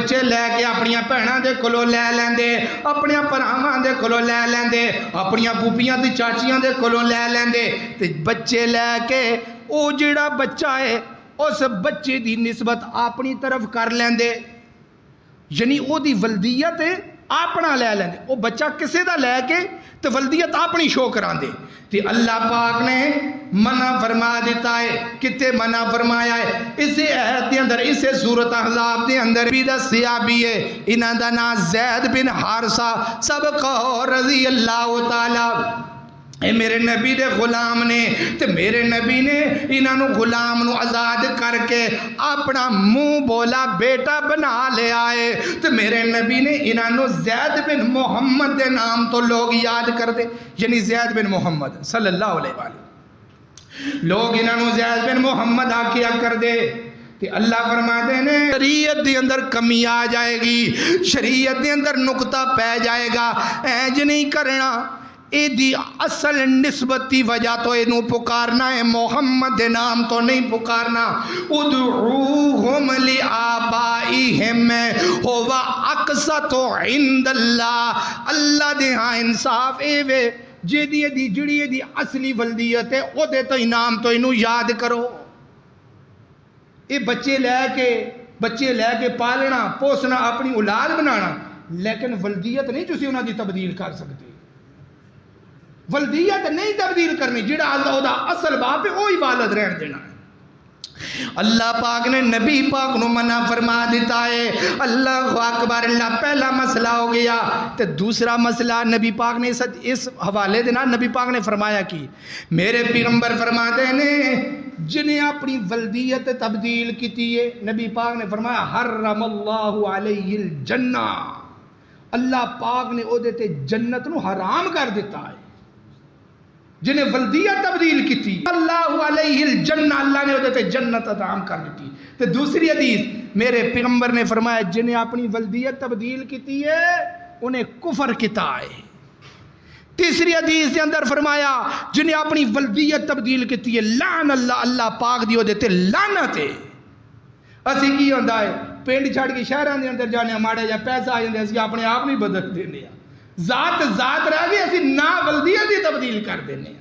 بچے لے کے اپنی بھیناں دے کولوں لے لیندے، اپنے بھراواں دے کولوں لے لیندے، اپنی پھوپھیاں تے چاچیاں دے کولوں لے لیندے، تے بچے لے کے او جڑا بچہ ہے اس بچے دی نسبت اپنی طرف کر لیندے، یعنی او دی ولدیت اپنا لے لیندے، او بچہ کسے دا لے کے تے ولدیت اپنی شو کران دے۔ تے اللہ پاک نے منع فرما دیتا ہے، کتے منع فرمایا ہے؟ اسے آیت دے اندر، اسے سورۃ احزاب دے اندر بھی دسیا بھی ہے، انہاں دا نام زید بن حارثہ سبقہ رضی اللہ تعالی، اے میرے نبی دے غلام نے، تے میرے نبی نے انہاں غلام نو آزاد کر کے اپنا منہ بولا بیٹا بنا لے آئے، تے میرے نبی نے انہاں زید بن محمد دے نام تو لوگ یاد کر دے، یعنی زید بن محمد صلی اللہ علیہ وآلہ، لوگ انہاں زید بن محمد آکیا کر دے۔ کہ اللہ فرماتے ہیں شریعت دے اندر کمی آ جائے گی، شریعت دے اندر نقطہ پہ جائے گا، اینج نہیں کرنا، اے دی اصل نسبتی وجہ تو انہوں پکارنا ہے، محمد دے نام تو نہیں پکارنا۔ ادعوہم لآبائہم ہوا اقسط عند اللہ، اللہ دے ہاں انصاف اے وے جڑی دی اصلی ولدیت ہے او دے تو انام تو انہوں یاد کرو۔ اے بچے لے کے پالنا پوسنا اپنی اولاد بنانا، لیکن ولدیت نہیں جسی انہوں دی تبدیل کر سکتے، ولدیت نہیں تبدیل کرنی، جڑا اللہ دا اصل باپ ہے وہی والد رہن دینا ہے۔ اللہ پاک نے نبی پاک نو منع فرما دیتا ہے، اللہ اکبر، اللہ پہلا مسئلہ ہو گیا۔ تے دوسرا مسئلہ نبی پاک نے اس حوالے دینا نبی پاک نے فرمایا کی، میرے پیغمبر فرماتے ہیں جنہیں اپنی ولدیت تبدیل کیتی ہے، نبی پاک نے فرمایا حرم اللہ علیہ الجنہ، اللہ پاک نے او دیتے جنت نو حرام کر دیتا ہے، جنہیں ولدیت تبدیل کی تھی اللہ علیہ الجنہ، اللہ نے ادھے جنت عطا کر دیتی۔ تو دوسری حدیث میرے پیغمبر نے فرمایا جنہیں اپنی ولدیت تبدیل کی ہے انہیں کفر کیتا ہے۔ تیسری حدیث کے اندر فرمایا جنہیں اپنی ولدیت تبدیل کی ہے لعن اللہ، اللہ پاک دی ادھے لعنت ہے۔ اسی کی ہوندہ ہے پینڈ چھاڑ کے شہران دے اندر جانے ماڑے جا پیسہ آ جاندے اسی اپنے آپ نہیں بدل دینے، ذات رہ گئی، اسی نا ولدیت ہی تبدیل کر دینے۔